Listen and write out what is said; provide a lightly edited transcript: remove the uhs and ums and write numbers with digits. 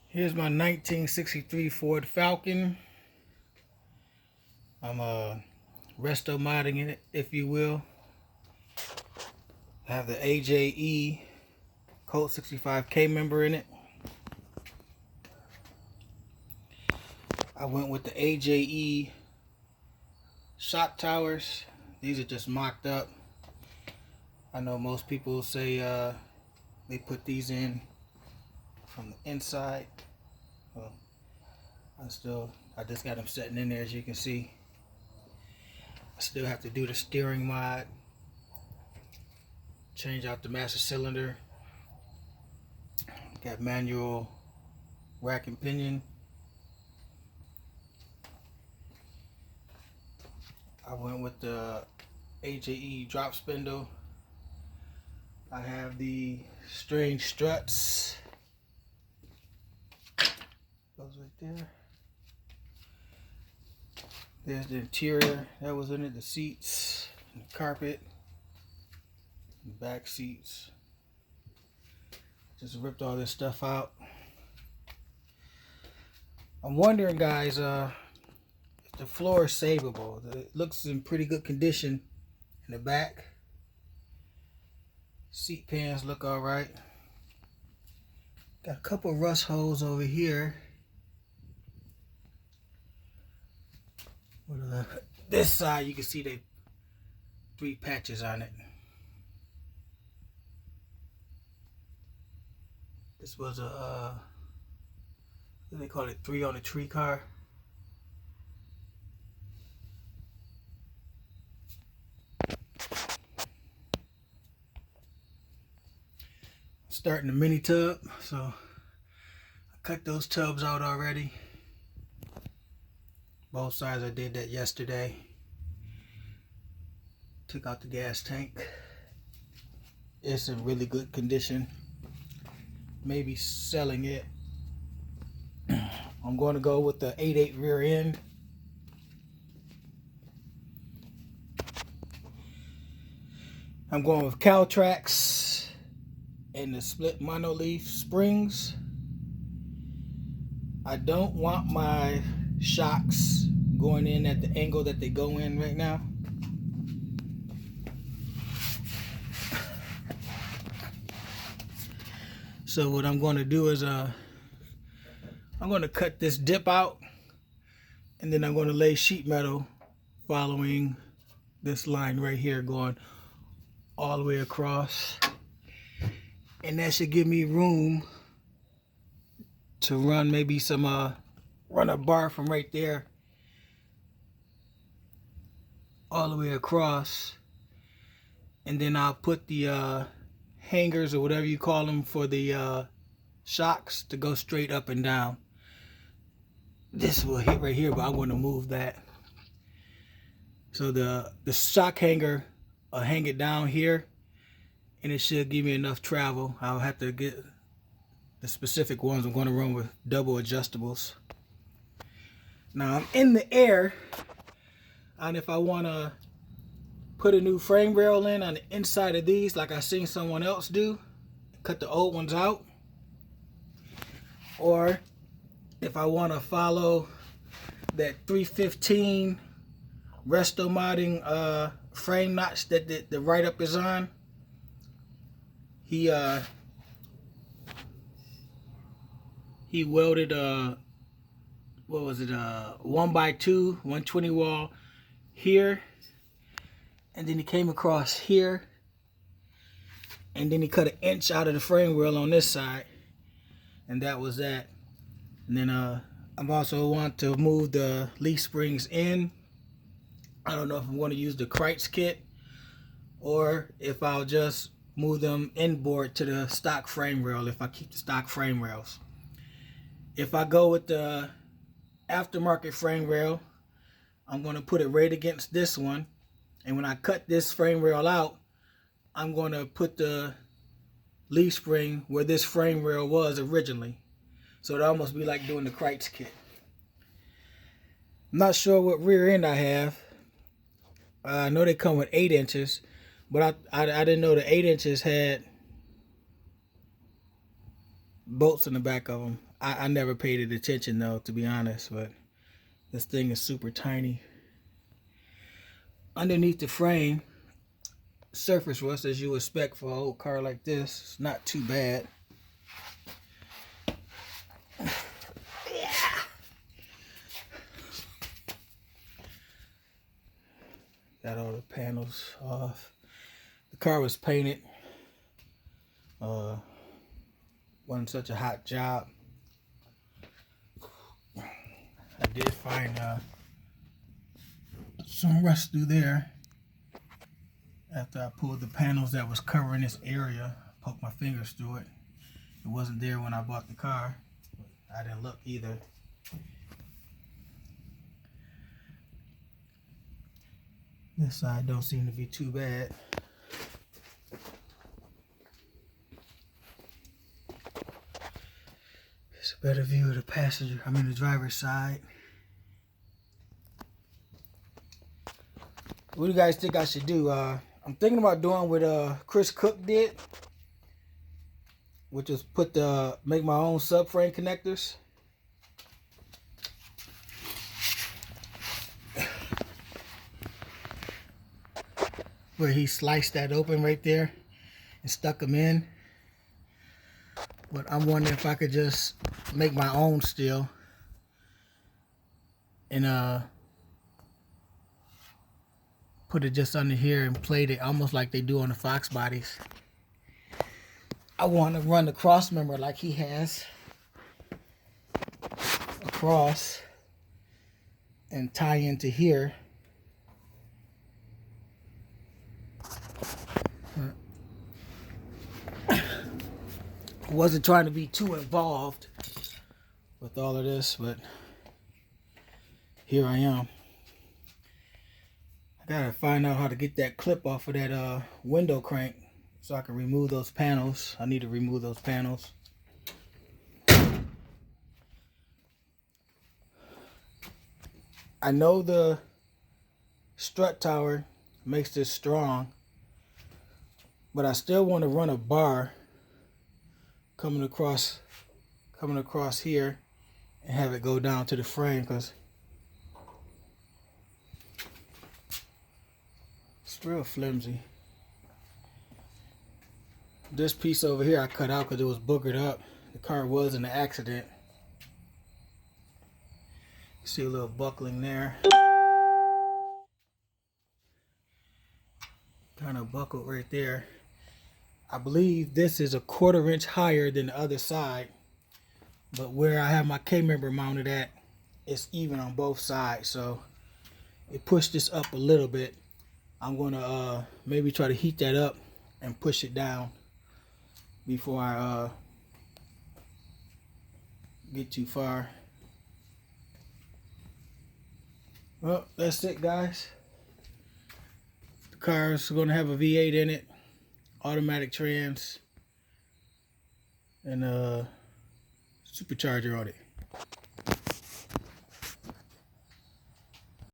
Here's my 1963 Ford Falcon. I'm resto modding it, if you will. I have the AJE Colt 65K member in it. I went with the AJE shock towers. These are just mocked up. I know most people say they put these in from the inside. Well, I just got them sitting in there, as you can see. I still have to do the steering mod, change out the master cylinder. Got manual rack and pinion. I went with the AJE drop spindle. I have the strange struts. Goes right there. There's the interior that was in it, the seats, and the carpet, the back seats. Just ripped all this stuff out. I'm wondering, guys, if the floor is savable. It looks in pretty good condition in the back. Seat pans look all right. Got a couple rust holes over here. This side, you can see they 3 patches on it. This was a what do they call it, 3 on a tree car. Starting the mini tub, so I cut those tubs out already. Both sides, I did that yesterday. Took out the gas tank. It's in really good condition. Maybe selling it. I'm going to go with the 8.8 rear end. I'm going with Caltrax and the split monoleaf springs. I don't want my shocks going in at the angle that they go in right now. So what I'm going to do is I'm going to cut this dip out, and then I'm going to lay sheet metal following this line right here, going all the way across, and that should give me room to run maybe some run a bar from right there all the way across, and then I'll put the hangers or whatever you call them for the shocks to go straight up and down. This will hit right here, but I'm going to move that. So the shock hanger, I'll hang it down here, and it should give me enough travel. I'll have to get the specific ones. I'm going to run with double adjustables. Now I'm in the air, and if I want to put a new frame rail in on the inside of these, like I seen someone else do, cut the old ones out, or if I want to follow that 315 resto modding frame notch that the write-up is on, he welded what was it, 1x2 120 wall here, and then he came across here, and then he cut 1 inch out of the frame rail on this side, and that was that. And then I'm also want to move the leaf springs in. I don't know if I'm going to use the Kreitz kit, or if I'll just move them inboard to the stock frame rail, if I keep the stock frame rails. If I go with the aftermarket frame rail, I'm going to put it right against this one, and when I cut this frame rail out, I'm going to put the leaf spring where this frame rail was originally. So it'll almost be like doing the Kreitz kit. I'm not sure what rear end I have. I know they come with 8 inches, but I didn't know the 8 inches had bolts in the back of them. I never paid it attention though, to be honest, but this thing is super tiny. Underneath the frame, surface rust as you expect for an old car like this. It's not too bad. Got all the panels off. The car was painted. Wasn't such a hot job. I did find some rust through there after I pulled the panels that was covering this area. Poked my fingers through it. It wasn't there when I bought the car. I didn't look either. This side don't seem to be too bad. It's a better view of the passenger, the driver's side. What do you guys think I should do? I'm thinking about doing what Chris Cook did, which is make my own subframe connectors. Where he sliced that open right there and stuck them in. But I'm wondering if I could just make my own still and put it just under here and plate it almost like they do on the Fox bodies. I want to run the cross member like he has across and tie into here. I wasn't trying to be too involved with all of this, but here I am. I gotta find out how to get that clip off of that window crank so I can remove those panels. I need to remove those panels. I know the strut tower makes this strong, but I still want to run a bar coming across here and have it go down to the frame, because it's real flimsy. This piece over here I cut out because it was boogered up. The car was in an accident. See a little buckling there. Kind of buckled right there. I believe this is a 1/4 inch higher than the other side, but where I have my K-member mounted at, it's even on both sides, so it pushed this up a little bit. I'm gonna maybe try to heat that up and push it down before I get too far. Well, that's it, guys. The car is gonna have a V8 in it, automatic trans, and a supercharger on it.